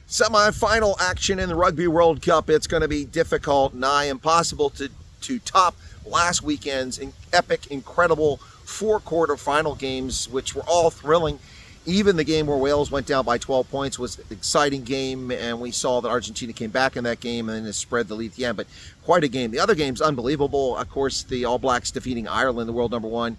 Semi-final action in the Rugby World Cup. It's going to be difficult, nigh impossible to top last weekend's epic, incredible four quarter-final games, which were all thrilling. Even the game where Wales went down by 12 points was an exciting game, and we saw that Argentina came back in that game and then spread the lead at the end, but quite a game. The other game's unbelievable. Of course, the All Blacks defeating Ireland, the world number one,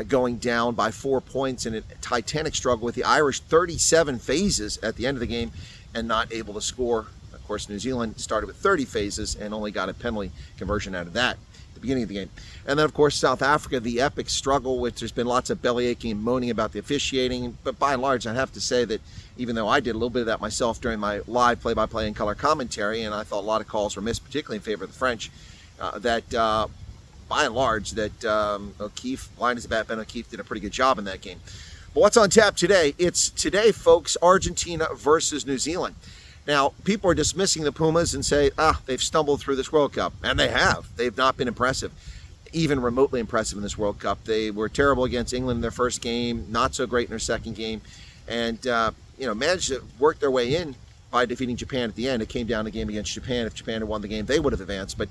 going down by 4 points in a titanic struggle with the Irish, 37 phases at the end of the game and not able to score. Of course, New Zealand started with 30 phases and only got a penalty conversion out of that at the beginning of the game. And then, of course, South Africa, the epic struggle, which there's been lots of belly aching and moaning about the officiating. But by and large, I have to say that even though I did a little bit of that myself during my live play-by-play and color commentary, and I thought a lot of calls were missed, particularly in favor of the French, by and large, O'Keefe, line is about Ben O'Keefe, did a pretty good job in that game. But what's on tap today? It's today, folks, Argentina versus New Zealand. Now, people are dismissing the Pumas and say, they've stumbled through this World Cup. And they have. They've not been impressive, even remotely impressive in this World Cup. They were terrible against England in their first game, not so great in their second game, and managed to work their way in by defeating Japan at the end. It came down to a game against Japan. If Japan had won the game, they would have advanced. But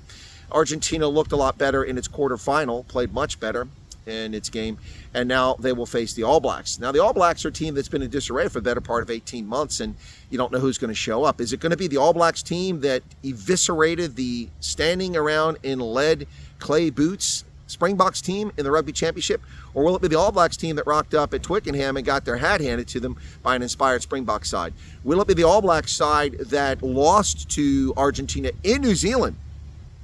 Argentina looked a lot better in its quarterfinal, played much better in its game, and now they will face the All Blacks. Now, the All Blacks are a team that's been in disarray for the better part of 18 months, and you don't know who's going to show up. Is it going to be the All Blacks team that eviscerated the standing around in lead clay boots Springboks team in the Rugby Championship? Or will it be the All Blacks team that rocked up at Twickenham and got their hat handed to them by an inspired Springbok side? Will it be the All Blacks side that lost to Argentina in New Zealand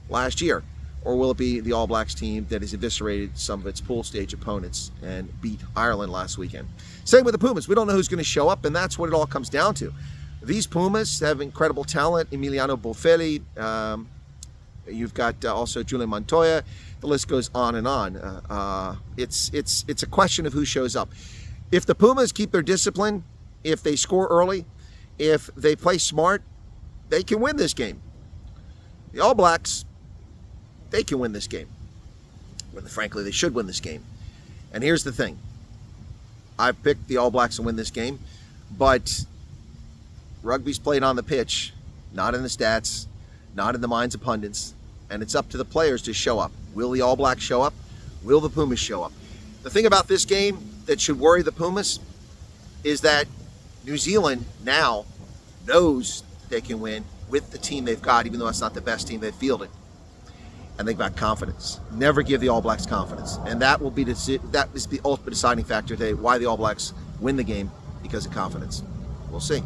last year? Or will it be the All Blacks team that has eviscerated some of its pool stage opponents and beat Ireland last weekend? Same with the Pumas. We don't know who's going to show up, and that's what it all comes down to. These Pumas have incredible talent. Emiliano Bofelli, you've got also Julian Montoya. The list goes on and on. It's a question of who shows up. If the Pumas keep their discipline, if they score early, if they play smart, they can win this game. The All Blacks, they can win this game. Well, frankly, they should win this game. And here's the thing. I've picked the All Blacks to win this game, but rugby's played on the pitch, not in the stats, not in the minds of pundits, and it's up to the players to show up. Will the All Blacks show up? Will the Pumas show up? The thing about this game that should worry the Pumas is that New Zealand now knows they can win with the team they've got, even though it's not the best team they've fielded. And they've got confidence. Never give the All Blacks confidence. And that is the ultimate deciding factor today, why the All Blacks win the game, because of confidence. We'll see.